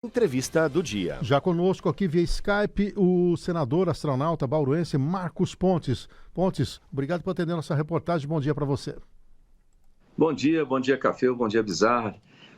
Entrevista do dia. Já conosco aqui via Skype o senador astronauta bauruense Marcos Pontes. Pontes, obrigado por atender nossa reportagem. Bom dia para você. Bom dia, Café, bom dia, Bizarra.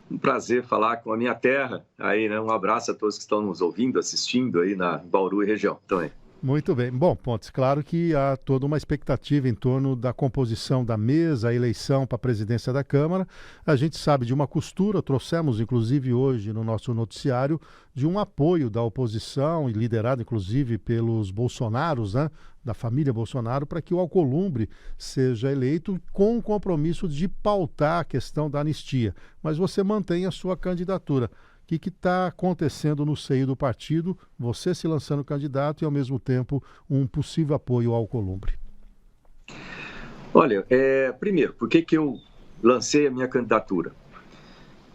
Um prazer falar com a minha terra aí, né? Um abraço a todos que estão nos ouvindo, assistindo aí na Bauru e região também. Muito bem. Bom, Pontes, claro que há toda uma expectativa em torno da composição da mesa, a eleição para a presidência da Câmara. A gente sabe de uma costura, trouxemos inclusive hoje no nosso noticiário, de um apoio da oposição, e liderado inclusive pelos Bolsonaros, né, da família Bolsonaro, para que o Alcolumbre seja eleito com o compromisso de pautar a questão da anistia. Mas você mantém a sua candidatura. O que está acontecendo no seio do partido, você se lançando candidato e, ao mesmo tempo, um possível apoio ao Alcolumbre? Olha, primeiro, por que eu lancei a minha candidatura?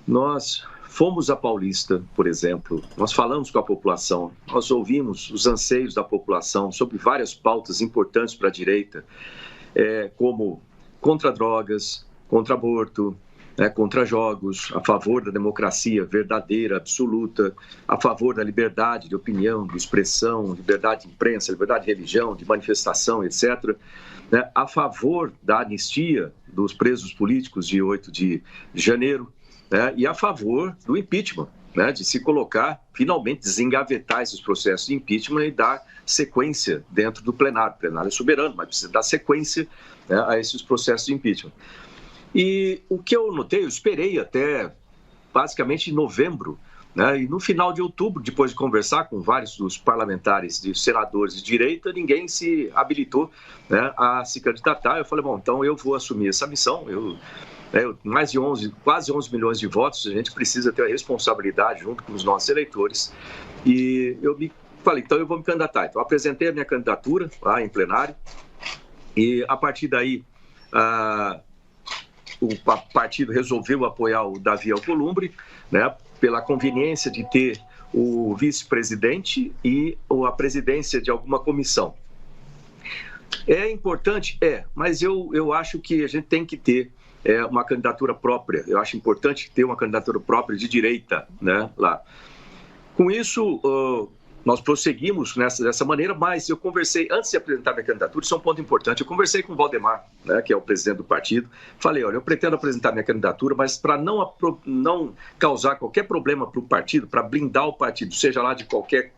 Nós fomos a Paulista, por exemplo, nós falamos com a população, nós ouvimos os anseios da população sobre várias pautas importantes para a direita, como contra drogas, contra aborto, contra jogos, a favor da democracia verdadeira, absoluta, a favor da liberdade de opinião, de expressão, liberdade de imprensa, liberdade de religião, de manifestação, etc., a favor da anistia dos presos políticos de 8 de janeiro, e a favor do impeachment, de se colocar, finalmente, desengavetar esses processos de impeachment e dar sequência dentro do plenário. O plenário é soberano, mas precisa dar sequência a esses processos de impeachment. E o que eu notei, eu esperei até basicamente novembro, e no final de outubro, depois de conversar com vários dos parlamentares, de senadores de direita, ninguém se habilitou a se candidatar. Eu falei, bom, então eu vou assumir essa missão. Mais de quase 11 milhões de votos, a gente precisa ter a responsabilidade junto com os nossos eleitores. E eu falei, então eu vou me candidatar. Então eu apresentei a minha candidatura lá em plenário e a partir daí o partido resolveu apoiar o Davi Alcolumbre, pela conveniência de ter o vice-presidente e a presidência de alguma comissão. É importante? Mas eu acho que a gente tem que ter uma candidatura própria. Eu acho importante ter uma candidatura própria de direita, lá. Com isso, nós prosseguimos dessa maneira, mas eu conversei, antes de apresentar minha candidatura, isso é um ponto importante, eu conversei com o Valdemar, que é o presidente do partido, falei, olha, eu pretendo apresentar minha candidatura, mas para não causar qualquer problema para o partido, para blindar o partido, seja lá de qualquer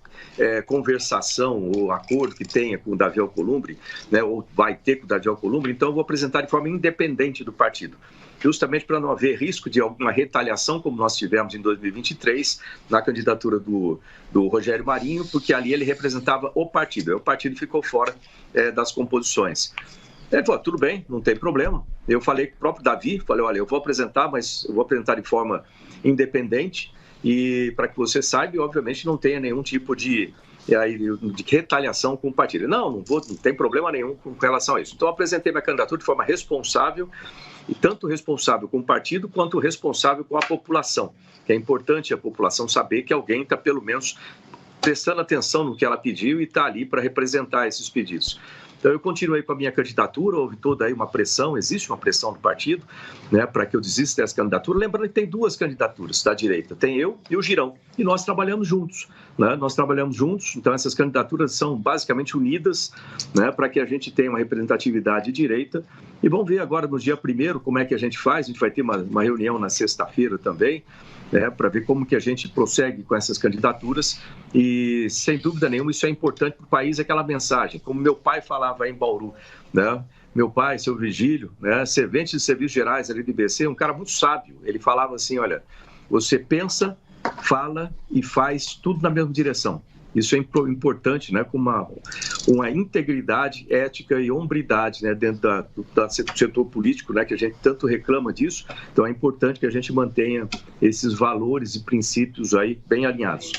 conversação ou acordo que tenha com o Davi Alcolumbre, ou vai ter com o Davi Alcolumbre, então eu vou apresentar de forma independente do partido, justamente para não haver risco de alguma retaliação, como nós tivemos em 2023, na candidatura do Rogério Marinho, porque ali ele representava o partido, o partido ficou fora das composições. Ele falou, tudo bem, não tem problema. Eu falei com o próprio Davi, falei, olha, eu vou apresentar, mas eu vou apresentar de forma independente, e para que você saiba, obviamente, não tenha nenhum tipo de retaliação com o partido. Não tem problema nenhum com relação a isso. Então, eu apresentei minha candidatura de forma responsável, e tanto responsável com o partido, quanto responsável com a população. Que é importante a população saber que alguém está, pelo menos, prestando atenção no que ela pediu e está ali para representar esses pedidos. Então, eu continuei com a minha candidatura, houve toda aí uma pressão, existe uma pressão do partido, para que eu desista dessa candidatura. Lembrando que tem duas candidaturas da direita, tem eu e o Girão, e nós trabalhamos juntos, então essas candidaturas são basicamente unidas, para que a gente tenha uma representatividade direita, e vamos ver agora no dia 1º como é que a gente faz, a gente vai ter uma reunião na sexta-feira também, para ver como que a gente prossegue com essas candidaturas e, sem dúvida nenhuma, isso é importante para o país, aquela mensagem, como meu pai falava em Bauru, meu pai, seu Vigílio, servente de serviços gerais ali do IBC, um cara muito sábio, ele falava assim, olha, você pensa, fala e faz tudo na mesma direção. Isso é importante, com uma integridade ética e hombridade, dentro do setor político, que a gente tanto reclama disso. Então é importante que a gente mantenha esses valores e princípios aí bem alinhados.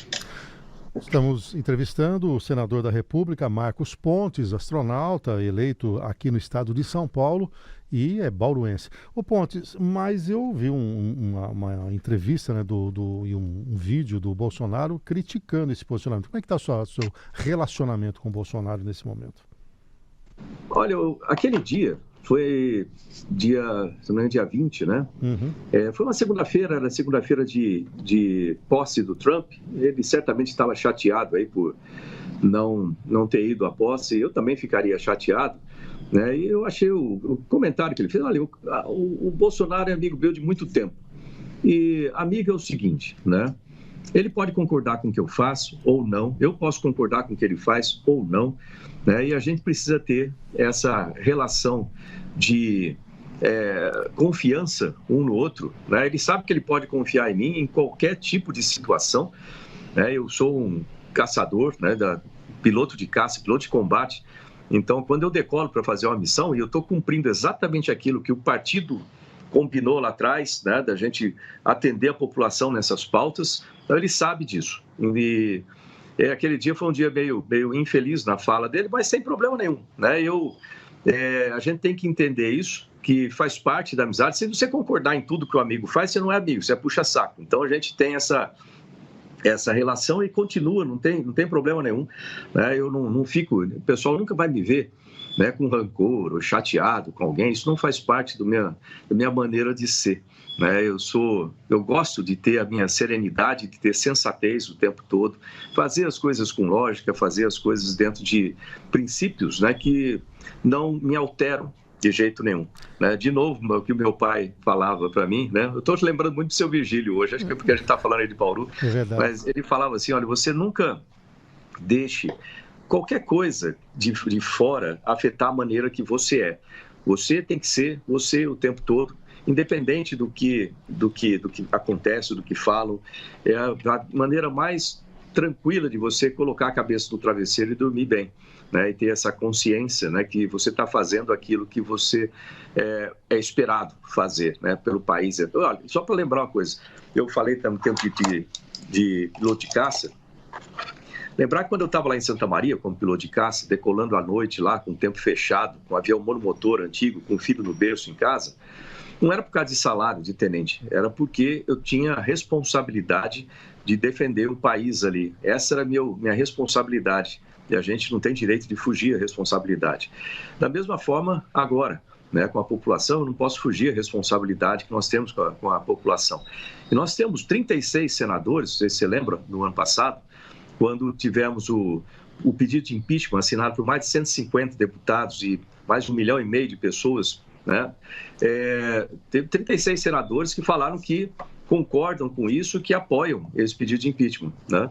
Estamos entrevistando o senador da República, Marcos Pontes, astronauta, eleito aqui no estado de São Paulo e é bauruense. Ô Pontes, mas eu vi uma entrevista, e um vídeo do Bolsonaro criticando esse posicionamento. Como é que está o seu relacionamento com o Bolsonaro nesse momento? Olha, aquele dia, Foi dia, se não me engano, dia 20, né? Uhum. Foi uma segunda-feira, era segunda-feira de posse do Trump. Ele certamente estava chateado aí por não ter ido à posse. Eu também ficaria chateado, né? E eu achei o comentário que ele fez, olha, o Bolsonaro é amigo meu de muito tempo. E amigo é o seguinte, né? Ele pode concordar com o que eu faço ou não, eu posso concordar com o que ele faz ou não, né? E a gente precisa ter essa relação de confiança um no outro, né? Ele sabe que ele pode confiar em mim em qualquer tipo de situação, né? Eu sou um caçador, né? Piloto de caça, piloto de combate. Então, quando eu decolo para fazer uma missão e eu estou cumprindo exatamente aquilo que o partido combinou lá atrás, né, da gente atender a população nessas pautas, então ele sabe disso. E aquele dia foi um dia meio infeliz na fala dele, mas sem problema nenhum, né? A gente tem que entender isso, que faz parte da amizade. Se você concordar em tudo que o amigo faz, você não é amigo, você é puxa-saco. Então a gente tem essa relação e continua, não tem problema nenhum, né? Eu não fico, o pessoal nunca vai me ver, né, com rancor ou chateado com alguém. Isso não faz parte da minha maneira de ser, né? Eu gosto de ter a minha serenidade, de ter sensatez o tempo todo, fazer as coisas com lógica, fazer as coisas dentro de princípios, né, que não me alteram de jeito nenhum, né? De novo, o que o meu pai falava para mim, né? Eu estou lembrando muito do seu Virgílio hoje, acho que é porque a gente está falando aí de Bauru, mas ele falava assim, olha, você nunca deixe qualquer coisa de fora afetar a maneira que você é. Você tem que ser você o tempo todo, independente do que acontece, do que falam. É a maneira mais tranquila de você colocar a cabeça no travesseiro e dormir bem, né? E ter essa consciência, né, que você está fazendo aquilo que você é esperado fazer, né, pelo país. Olha, só para lembrar uma coisa, eu falei também no tempo de piloto de caça. Lembrar que quando eu estava lá em Santa Maria, como piloto de caça, decolando à noite lá, com o tempo fechado, com um avião monomotor antigo, com um filho no berço em casa, não era por causa de salário de tenente, era porque eu tinha a responsabilidade de defender o país ali. Essa era a minha responsabilidade, e a gente não tem direito de fugir à responsabilidade. Da mesma forma, agora, né, com a população, eu não posso fugir à responsabilidade que nós temos com a população. E nós temos 36 senadores, se você lembra, no ano passado, quando tivemos o pedido de impeachment assinado por mais de 150 deputados e mais de 1,5 milhão de pessoas, né? Teve 36 senadores que falaram que concordam com isso, que apoiam esse pedido de impeachment, né?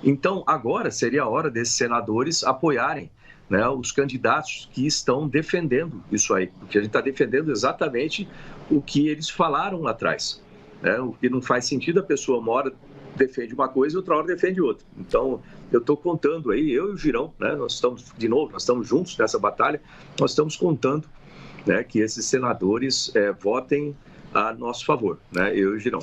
Então, agora seria a hora desses senadores apoiarem, né, os candidatos que estão defendendo isso aí, porque a gente está defendendo exatamente o que eles falaram lá atrás, né? O que não faz sentido a pessoa uma hora defende uma coisa e outra hora defende outra. Então, eu estou contando aí, eu e o Girão, né, nós estamos juntos nessa batalha, nós estamos contando, né, que esses senadores votem a nosso favor, né, eu e o Girão.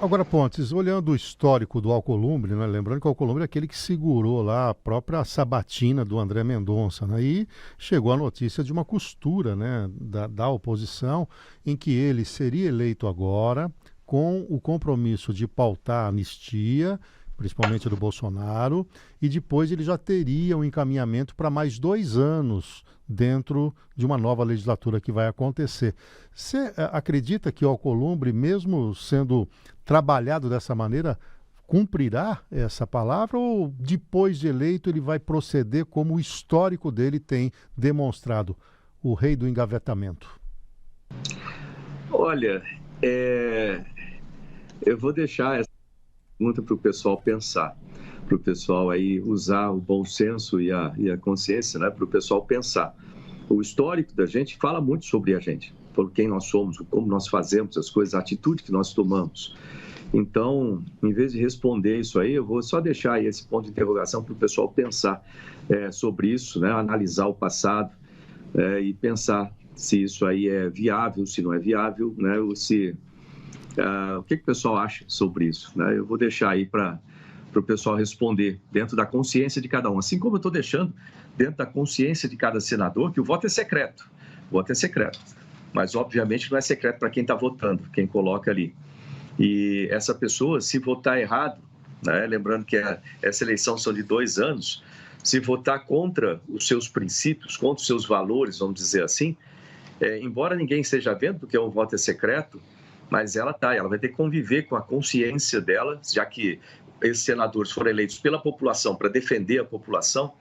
Agora, Pontes, olhando o histórico do Alcolumbre, né, lembrando que o Alcolumbre é aquele que segurou lá a própria sabatina do André Mendonça, né, e chegou a notícia de uma costura, né, da oposição, em que ele seria eleito agora, com o compromisso de pautar a anistia, principalmente do Bolsonaro, e depois ele já teria um encaminhamento para mais 2 anos dentro de uma nova legislatura que vai acontecer. Você acredita que o Alcolumbre, mesmo sendo trabalhado dessa maneira, cumprirá essa palavra, ou depois de eleito ele vai proceder como o histórico dele tem demonstrado, o rei do engavetamento? Olha, eu vou deixar essa pergunta para o pessoal pensar, para o pessoal aí usar o bom senso e a consciência, né, para o pessoal pensar. O histórico da gente fala muito sobre a gente, sobre quem nós somos, como nós fazemos as coisas, a atitude que nós tomamos. Então, em vez de responder isso aí, eu vou só deixar aí esse ponto de interrogação para o pessoal pensar sobre isso, né, analisar o passado e pensar se isso aí é viável, se não é viável, né, ou se... o que o pessoal acha sobre isso, né? Eu vou deixar aí para o pessoal responder dentro da consciência de cada um. Assim como eu estou deixando dentro da consciência de cada senador que o voto é secreto. O voto é secreto. Mas, obviamente, não é secreto para quem está votando, quem coloca ali. E essa pessoa, se votar errado, né? Lembrando que essa eleição são de 2 anos, se votar contra os seus princípios, contra os seus valores, vamos dizer assim, embora ninguém esteja vendo, porque o voto é secreto, mas ela vai ter que conviver com a consciência dela, já que esses senadores foram eleitos pela população para defender a população,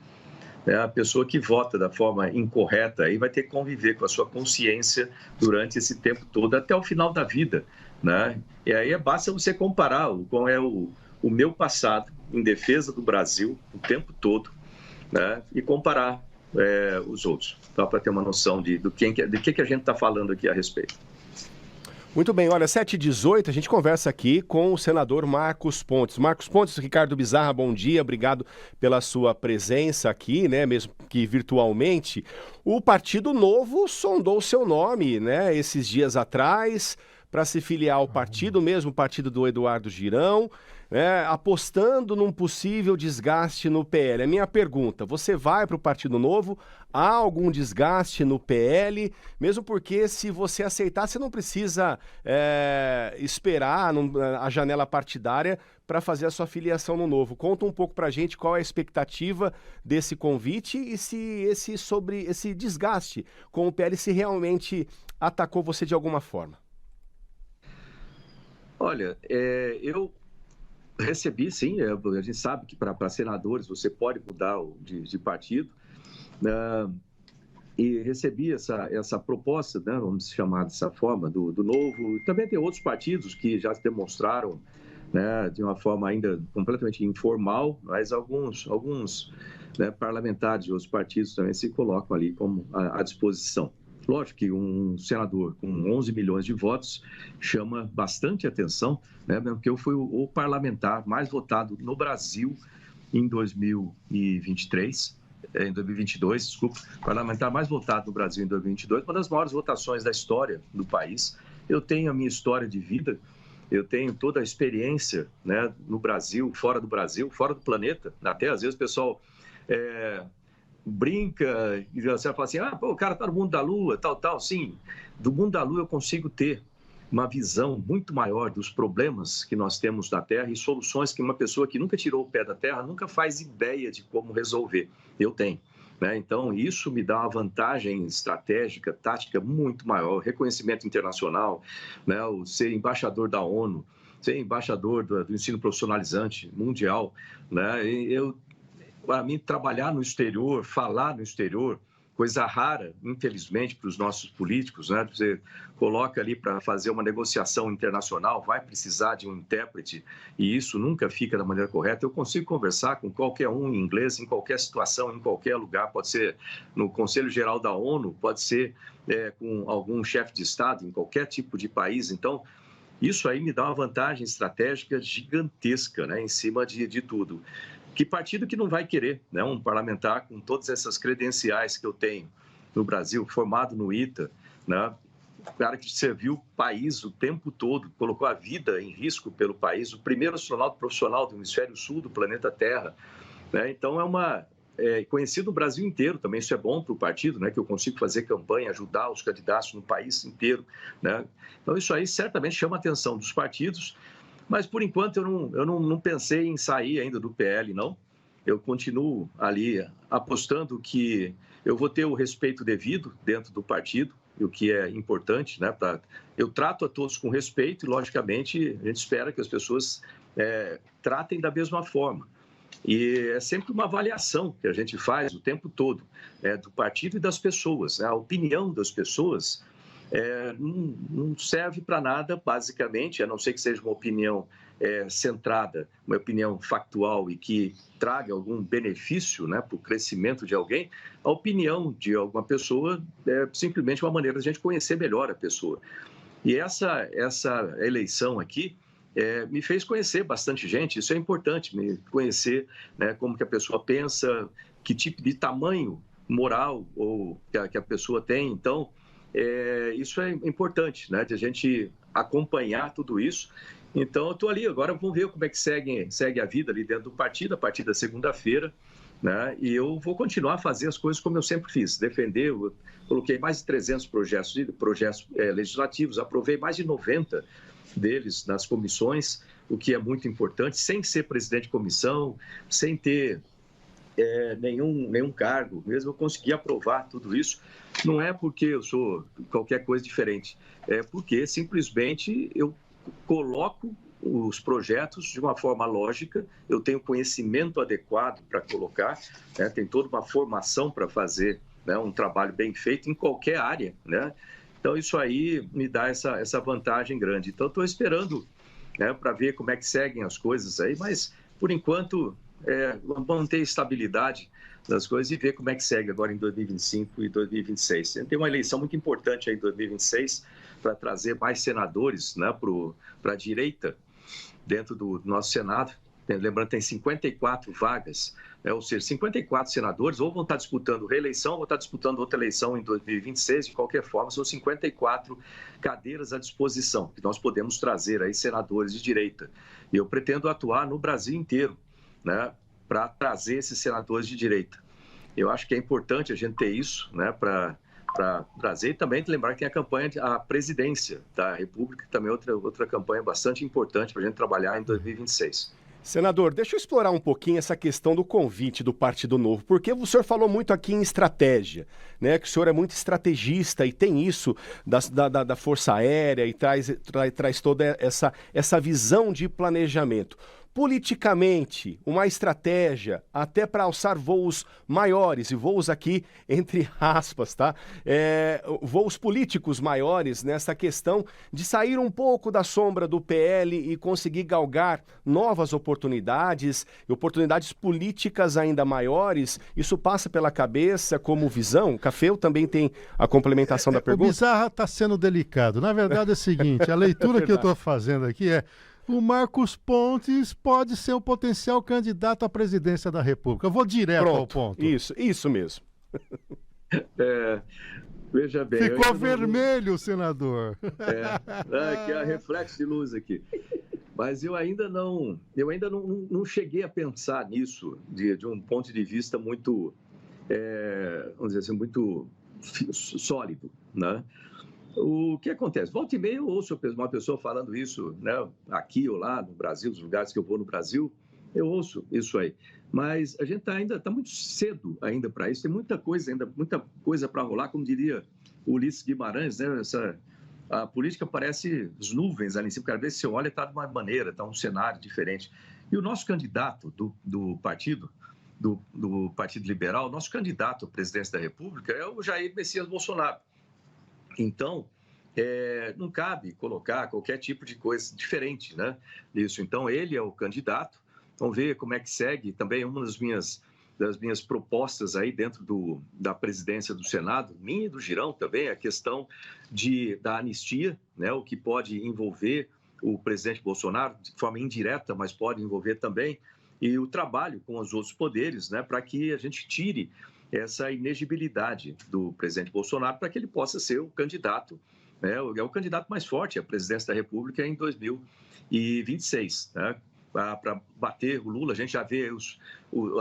né? A pessoa que vota da forma incorreta aí vai ter que conviver com a sua consciência durante esse tempo todo, até o final da vida, né? E aí basta você comparar qual é o meu passado em defesa do Brasil o tempo todo, né? E comparar os outros, só para ter uma noção do que a gente está falando aqui a respeito. Muito bem, olha, 7h18, a gente conversa aqui com o senador Marcos Pontes. Marcos Pontes, Ricardo Bizarra, bom dia, obrigado pela sua presença aqui, né, mesmo que virtualmente. O Partido Novo sondou seu nome, né, esses dias atrás, para se filiar ao partido, mesmo o partido do Eduardo Girão, né, apostando num possível desgaste no PL. A minha pergunta, você vai para o Partido Novo? Há algum desgaste no PL? Mesmo porque se você aceitar, você não precisa esperar a janela partidária para fazer a sua filiação no Novo. Conta um pouco para a gente qual é a expectativa desse convite e se sobre esse desgaste com o PL, se realmente atacou você de alguma forma. Olha, eu recebi, sim, a gente sabe que para senadores você pode mudar de partido, e recebi essa proposta, né, vamos chamar dessa forma, do Novo. Também tem outros partidos que já se demonstraram, né, de uma forma ainda completamente informal, mas alguns né, parlamentares de outros partidos também se colocam ali como à disposição. Lógico que um senador com 11 milhões de votos chama bastante atenção, né, porque eu fui o parlamentar mais votado no Brasil em 2022, desculpa, parlamentar mais votado no Brasil em 2022, uma das maiores votações da história do país. Eu tenho a minha história de vida, eu tenho toda a experiência, né, no Brasil, fora do planeta. Até às vezes o pessoal brinca e você fala assim, o cara está no mundo da Lua, tal. Sim, do mundo da Lua eu consigo ter uma visão muito maior dos problemas que nós temos na Terra e soluções que uma pessoa que nunca tirou o pé da Terra nunca faz ideia de como resolver. Eu tenho, né? Então, isso me dá uma vantagem estratégica, tática muito maior, reconhecimento internacional, né? O ser embaixador da ONU, ser embaixador do ensino profissionalizante mundial, né? Para mim, trabalhar no exterior, falar no exterior, coisa rara, infelizmente, para os nossos políticos, né? Você coloca ali para fazer uma negociação internacional, vai precisar de um intérprete e isso nunca fica da maneira correta. Eu consigo conversar com qualquer um em inglês, em qualquer situação, em qualquer lugar, pode ser no Conselho Geral da ONU, pode ser com algum chefe de Estado, em qualquer tipo de país. Então, isso aí me dá uma vantagem estratégica gigantesca, né? Em cima de tudo. Que partido que não vai querer, né? Um parlamentar com todas essas credenciais que eu tenho no Brasil, formado no ITA, né? O cara que serviu o país o tempo todo, colocou a vida em risco pelo país, o primeiro astronauta profissional do hemisfério sul do planeta Terra, né? Então conhecido no Brasil inteiro também, isso é bom para o partido, né? Que eu consigo fazer campanha, ajudar os candidatos no país inteiro, né? Então isso aí certamente chama a atenção dos partidos. Mas, por enquanto, eu não pensei em sair ainda do PL, não. Eu continuo ali apostando que eu vou ter o respeito devido dentro do partido, o que é importante, né? Eu trato a todos com respeito e, logicamente, a gente espera que as pessoas tratem da mesma forma. E é sempre uma avaliação que a gente faz o tempo todo, do partido e das pessoas, né? A opinião das pessoas não serve para nada, basicamente, a não ser que seja uma opinião centrada, uma opinião factual e que traga algum benefício, né, para o crescimento de alguém. A opinião de alguma pessoa é simplesmente uma maneira de a gente conhecer melhor a pessoa. E essa eleição aqui me fez conhecer bastante gente, isso é importante, me conhecer, né, como que a pessoa pensa, que tipo de tamanho moral ou que a pessoa tem. Então, isso é importante, né, de a gente acompanhar tudo isso. Então, eu estou ali, agora vamos ver como é que segue a vida ali dentro do partido, a partir da segunda-feira, né, e eu vou continuar a fazer as coisas como eu sempre fiz, defender, eu coloquei mais de 300 projetos legislativos, aprovei mais de 90 deles nas comissões, o que é muito importante, sem ser presidente de comissão, sem ter nenhum cargo, mesmo eu consegui aprovar tudo isso, não é porque eu sou qualquer coisa diferente, é porque simplesmente eu coloco os projetos de uma forma lógica, eu tenho conhecimento adequado para colocar, né? Tem toda uma formação para fazer, né, um trabalho bem feito em qualquer área, né? Então isso aí me dá essa vantagem grande. Então estou esperando, né, para ver como é que seguem as coisas aí, mas por enquanto manter a estabilidade das coisas e ver como é que segue agora em 2025 e 2026. Tem uma eleição muito importante aí em 2026 para trazer mais senadores, né, para a direita dentro do nosso Senado. Lembrando, tem 54 vagas, né, ou seja, 54 senadores, ou vão estar disputando reeleição, ou vão estar disputando outra eleição em 2026, de qualquer forma, são 54 cadeiras à disposição, que nós podemos trazer aí senadores de direita. E eu pretendo atuar no Brasil inteiro, né, para trazer esses senadores de direita. Eu acho que é importante a gente ter isso, né, para trazer, e também lembrar que tem a campanha, a presidência da República, que também é outra campanha bastante importante para a gente trabalhar em 2026. Senador, deixa eu explorar um pouquinho essa questão do convite do Partido Novo, porque o senhor falou muito aqui em estratégia, né? Que o senhor é muito estrategista e tem isso da Força Aérea e traz toda essa visão de planejamento. Politicamente, uma estratégia até para alçar voos maiores, e voos aqui entre aspas, tá? Voos políticos maiores nessa questão de sair um pouco da sombra do PL e conseguir galgar novas oportunidades políticas ainda maiores. Isso passa pela cabeça como visão? Café também tem a complementação da pergunta? O Bizarra está sendo delicado. Na verdade é o seguinte, a leitura que eu estou fazendo aqui o Marcos Pontes pode ser o potencial candidato à presidência da República. Eu vou direto ao ponto. Isso mesmo. Veja bem. Ficou vermelho, senador. Que é reflexo de luz aqui. Mas eu ainda não cheguei a pensar nisso de um ponto de vista muito, vamos dizer assim, muito sólido, né? O que acontece? Volta e meia eu ouço uma pessoa falando isso, né, aqui ou lá no Brasil, nos lugares que eu vou no Brasil, eu ouço isso aí. Mas a gente ainda está muito cedo ainda para isso, tem muita coisa para rolar, como diria o Ulisses Guimarães, né? A política parece as nuvens ali em cima, cada vez que você olha está de uma maneira, está um cenário diferente. E o nosso candidato do partido Liberal, nosso candidato à presidência da República é o Jair Messias Bolsonaro. Então, não cabe colocar qualquer tipo de coisa diferente, né? Isso. Então, ele é o candidato. Vamos ver como é que segue. Também uma das minhas propostas aí dentro da presidência do Senado, minha e do Girão também, a questão da anistia, né? O que pode envolver o presidente Bolsonaro de forma indireta, mas pode envolver também, e o trabalho com os outros poderes, né? Para que a gente tire essa inegibilidade do presidente Bolsonaro para que ele possa ser o candidato, né, é o candidato mais forte à presidência da República em 2026, né, para bater o Lula. A gente já vê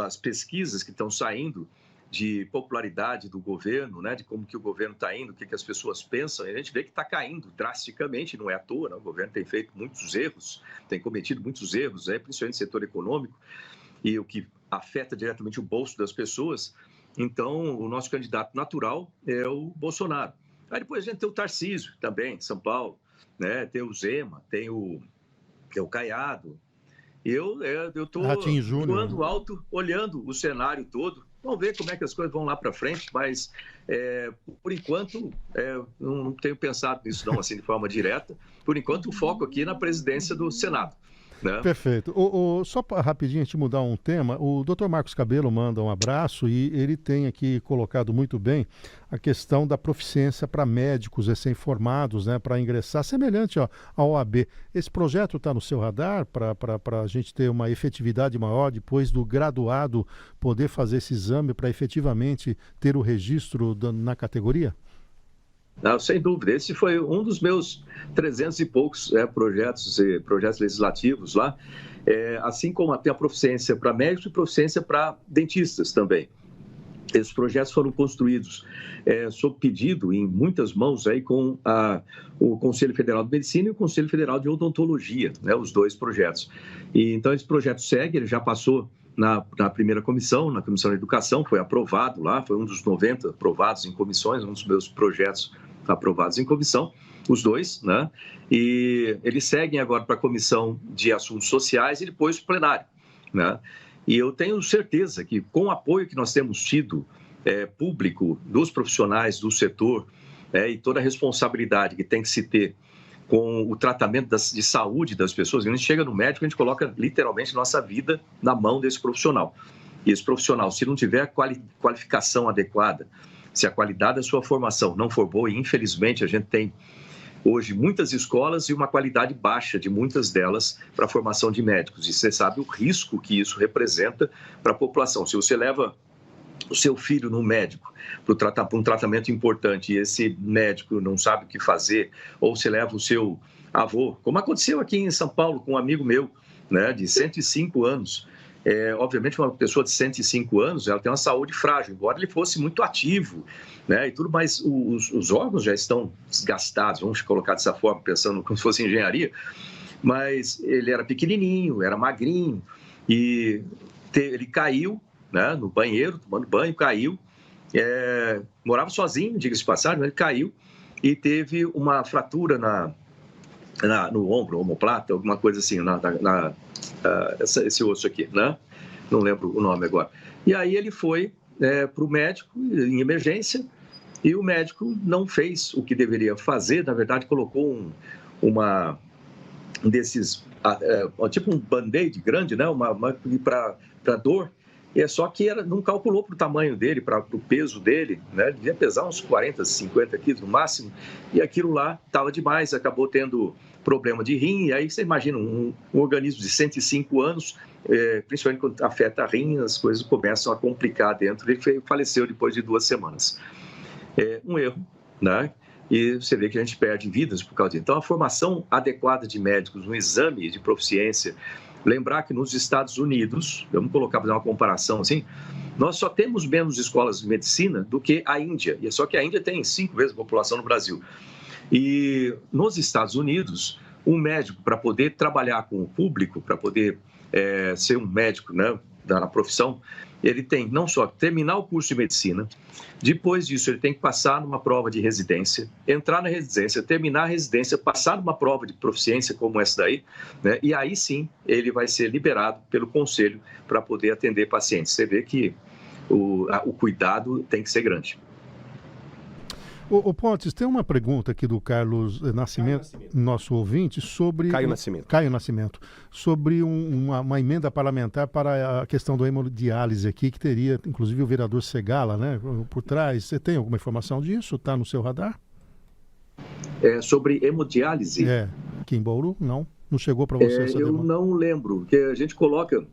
as pesquisas que estão saindo de popularidade do governo, né, de como que o governo está indo, o que as pessoas pensam, e a gente vê que está caindo drasticamente, não é à toa, né? O governo tem feito muitos erros, tem cometido muitos erros, principalmente no setor econômico, e o que afeta diretamente o bolso das pessoas. Então, o nosso candidato natural é o Bolsonaro. Aí depois a gente tem o Tarcísio também, de São Paulo, né? Tem o Zema, tem o Caiado. Eu estou voando alto, olhando o cenário todo. Vamos ver como é que as coisas vão lá para frente, mas, por enquanto, não tenho pensado nisso não, assim, de forma direta. Por enquanto, o foco aqui é na presidência do Senado. Né? Perfeito. Só para rapidinho te mudar um tema, o Dr. Marcos Cabelo manda um abraço e ele tem aqui colocado muito bem a questão da proficiência para médicos recém-formados, né, para ingressar, semelhante à OAB. Esse projeto está no seu radar para a gente ter uma efetividade maior depois do graduado poder fazer esse exame para efetivamente ter o registro na categoria? Não, sem dúvida. Esse foi um dos meus 300 e poucos projetos legislativos lá, assim como tem a proficiência para médicos e proficiência para dentistas também. Esses projetos foram construídos sob pedido em muitas mãos aí com o Conselho Federal de Medicina e o Conselho Federal de Odontologia, né, os dois projetos. E então esse projeto segue, ele já passou na primeira comissão, na Comissão de Educação, foi aprovado lá, foi um dos 90 aprovados em comissões, um dos meus projetos aprovados em comissão, os dois, né? E eles seguem agora para a Comissão de Assuntos Sociais e depois o plenário, né? E eu tenho certeza que, com o apoio que nós temos tido público dos profissionais do setor e toda a responsabilidade que tem que se ter com o tratamento de saúde das pessoas, a gente chega no médico, a gente coloca literalmente nossa vida na mão desse profissional. E esse profissional, se não tiver qualificação adequada, se a qualidade da sua formação não for boa, e infelizmente a gente tem hoje muitas escolas e uma qualidade baixa de muitas delas para a formação de médicos. E você sabe o risco que isso representa para a população. Se você leva o seu filho no médico para um tratamento importante e esse médico não sabe o que fazer, ou você leva o seu avô, como aconteceu aqui em São Paulo com um amigo meu, né, de 105 anos. Obviamente, uma pessoa de 105 anos, ela tem uma saúde frágil, embora ele fosse muito ativo, né, e tudo, mas os órgãos já estão desgastados, vamos colocar dessa forma, pensando como se fosse engenharia, mas ele era pequenininho, era magrinho, e ele caiu, né, no banheiro, tomando banho, caiu, morava sozinho, diga-se de passagem, mas ele caiu e teve uma fratura no ombro, omoplata, alguma coisa assim, esse osso aqui, né? Não lembro o nome agora. E aí ele foi para o médico em emergência e o médico não fez o que deveria fazer, na verdade colocou um desses, tipo um band-aid grande, né? Para dor, só que não calculou para o tamanho dele, para o peso dele, né? Devia pesar uns 40, 50 quilos no máximo, e aquilo lá estava demais, acabou tendo problema de rim, e aí você imagina um organismo de 105 anos, principalmente quando afeta a rim, as coisas começam a complicar dentro, ele faleceu depois de 2 semanas. Um erro, né? E você vê que a gente perde vidas por causa disso. Então, a formação adequada de médicos, um exame de proficiência. Lembrar que nos Estados Unidos, vamos colocar, fazer uma comparação assim, nós só temos menos escolas de medicina do que a Índia, e só que a Índia tem 5 vezes a população no Brasil. E nos Estados Unidos, um médico, para poder trabalhar com o público, para poder ser um médico, né, na profissão, ele tem não só terminar o curso de medicina, depois disso ele tem que passar numa prova de residência, entrar na residência, terminar a residência, passar numa prova de proficiência como essa daí, né, e aí sim ele vai ser liberado pelo conselho para poder atender pacientes. Você vê que o cuidado tem que ser grande. O Pontes, tem uma pergunta aqui do Carlos Nascimento, nosso ouvinte, sobre... Caio Nascimento. Sobre uma emenda parlamentar para a questão do hemodiálise aqui, que teria, inclusive, o vereador Segala, né, por trás. Você tem alguma informação disso? Está no seu radar? Sobre hemodiálise? Aqui em Bauru, não chegou para você essa demanda? Eu não lembro, porque a gente coloca...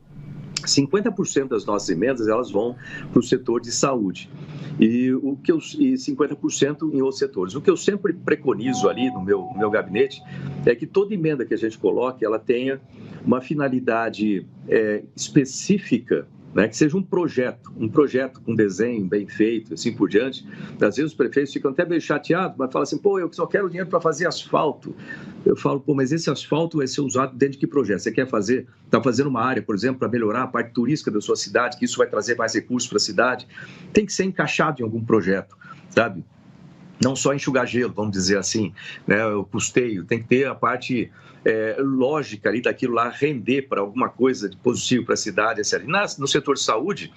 50% das nossas emendas elas vão para o setor de saúde e 50% em outros setores. O que eu sempre preconizo ali no meu gabinete é que toda emenda que a gente coloque, ela tenha uma finalidade específica, né, que seja um projeto com desenho bem feito, assim por diante. Às vezes os prefeitos ficam até meio chateados, mas falam assim, eu só quero dinheiro para fazer asfalto. Eu falo, mas esse asfalto vai ser usado dentro de que projeto? Você quer está fazendo uma área, por exemplo, para melhorar a parte turística da sua cidade, que isso vai trazer mais recursos para a cidade? Tem que ser encaixado em algum projeto, sabe? Não só enxugar gelo, vamos dizer assim, né? O custeio, tem que ter a parte lógica ali daquilo lá render para alguma coisa de positivo para a cidade, etc. No setor de saúde,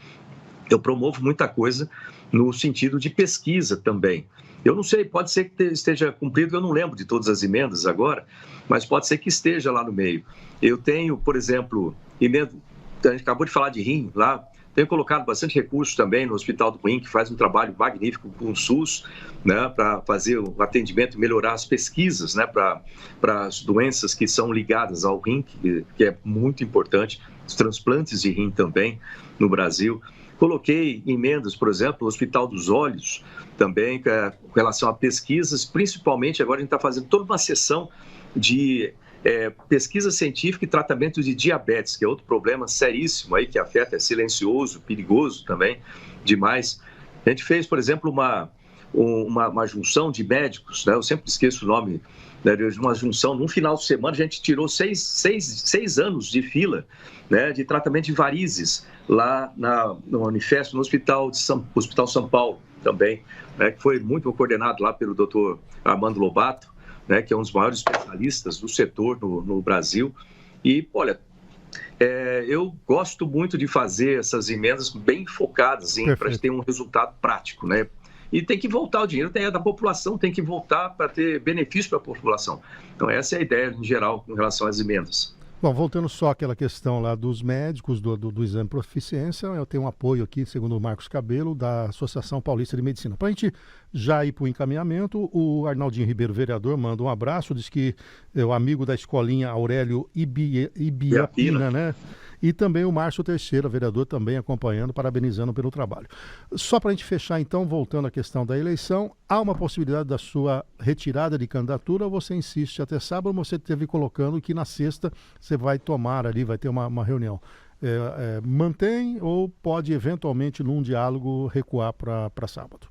eu promovo muita coisa no sentido de pesquisa também. Eu não sei, pode ser que esteja cumprido, eu não lembro de todas as emendas agora, mas pode ser que esteja lá no meio. Eu tenho, por exemplo, a gente acabou de falar de rim lá, tenho colocado bastante recursos também no Hospital do Rim, que faz um trabalho magnífico com o SUS, né, para fazer o atendimento e melhorar as pesquisas, né, para as doenças que são ligadas ao rim, que é muito importante, os transplantes de rim também no Brasil. Coloquei emendas, por exemplo, no Hospital dos Olhos, também com relação a pesquisas, principalmente agora a gente está fazendo toda uma sessão de pesquisa científica e tratamento de diabetes, que é outro problema seríssimo aí que afeta, é silencioso, perigoso também, demais. A gente fez, por exemplo, uma junção de médicos, né? Eu sempre esqueço o nome, né, de uma junção. Num final de semana, a gente tirou seis anos de fila, né, de tratamento de varizes lá no Unifesp, no Hospital São Paulo também, né, que foi muito coordenado lá pelo Dr. Armando Lobato, né, que é um dos maiores especialistas do setor no Brasil. E, olha, eu gosto muito de fazer essas emendas bem focadas para ter um resultado prático, né? E tem que voltar o dinheiro da população, tem que voltar para ter benefício para a população. Então, essa é a ideia, em geral, com relação às emendas. Bom, voltando só àquela questão lá dos médicos, do exame de proficiência, eu tenho um apoio aqui, segundo o Marcos Cabelo, da Associação Paulista de Medicina. Para a gente já ir para o encaminhamento, o Arnaldinho Ribeiro, vereador, manda um abraço, diz que é o amigo da escolinha Aurélio Ibiapina, né? E também o Márcio Teixeira, vereador, também acompanhando, parabenizando pelo trabalho. Só para a gente fechar, então, voltando à questão da eleição, há uma possibilidade da sua retirada de candidatura ou você insiste até sábado, você esteve colocando que na sexta você vai tomar ali, vai ter uma reunião. Mantém ou pode, eventualmente, num diálogo, recuar para sábado?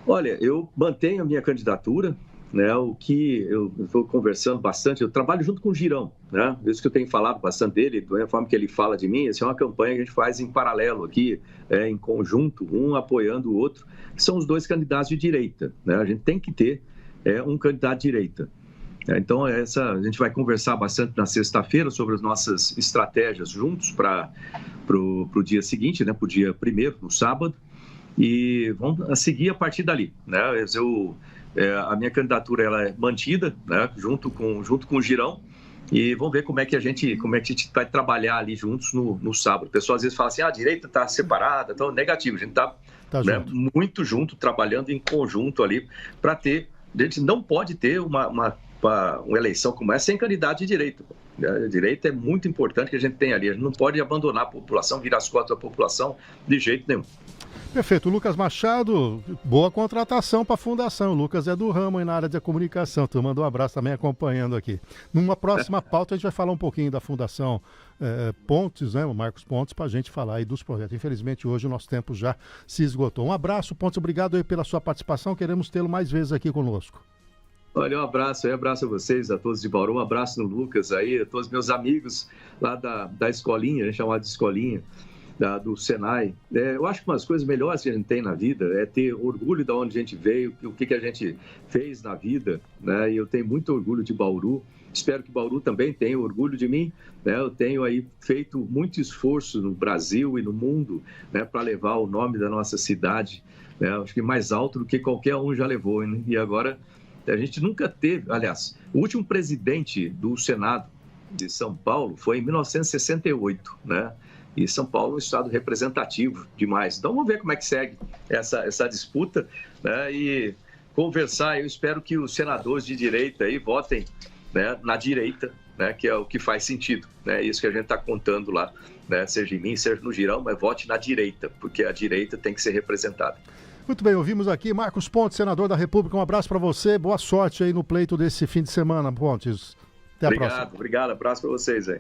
Olha, eu mantenho a minha candidatura, né? O que eu estou conversando bastante, eu trabalho junto com o Girão, né? Isso que eu tenho falado bastante dele, da forma que ele fala de mim, essa é uma campanha que a gente faz em paralelo aqui, em conjunto, um apoiando o outro, que são os dois candidatos de direita, né? A gente tem que ter um candidato de direita. Então, a gente vai conversar bastante na sexta-feira sobre as nossas estratégias juntos para o dia seguinte, né? Para o dia 1º, no sábado, e vamos seguir a partir dali, né? A minha candidatura ela é mantida, né, junto com o Girão, e vamos ver como é que a gente vai trabalhar ali juntos no sábado. O pessoal às vezes fala assim, a direita está separada, então negativo, a gente está né, muito junto, trabalhando em conjunto ali para ter, a gente não pode ter uma eleição como essa sem candidato de direita. A direita é muito importante que a gente tenha ali, a gente não pode abandonar a população, virar as costas da população de jeito nenhum. Perfeito. Lucas Machado, boa contratação para a fundação. O Lucas é do ramo aí na área de comunicação. Tu mandou um abraço também acompanhando aqui. Numa próxima pauta a gente vai falar um pouquinho da Fundação Pontes, né, o Marcos Pontes, para a gente falar aí dos projetos. Infelizmente hoje o nosso tempo já se esgotou. Um abraço, Pontes, obrigado aí pela sua participação. Queremos tê-lo mais vezes aqui conosco. Olha, um abraço a vocês, a todos de Bauru, um abraço no Lucas aí, a todos meus amigos lá da escolinha, chamada de escolinha. Do Senai. Eu acho que uma das coisas melhores que a gente tem na vida é ter orgulho de onde a gente veio, o que a gente fez na vida, né? E eu tenho muito orgulho de Bauru, espero que Bauru também tenha orgulho de mim, né? Eu tenho aí feito muito esforço no Brasil e no mundo, né, para levar o nome da nossa cidade, né? Acho que mais alto do que qualquer um já levou, né? E agora a gente nunca teve, aliás, o último presidente do Senado de São Paulo foi em 1968, né? E São Paulo é um estado representativo demais. Então, vamos ver como é que segue essa disputa, né? E conversar. Eu espero que os senadores de direita aí votem, né, na direita, né, que é o que faz sentido. É isso que a gente está contando lá, né? Seja em mim, seja no Girão, mas vote na direita, porque a direita tem que ser representada. Muito bem, ouvimos aqui Marcos Pontes, senador da República. Um abraço para você. Boa sorte aí no pleito desse fim de semana, Pontes. Até a próxima. Obrigado. Abraço para vocês aí.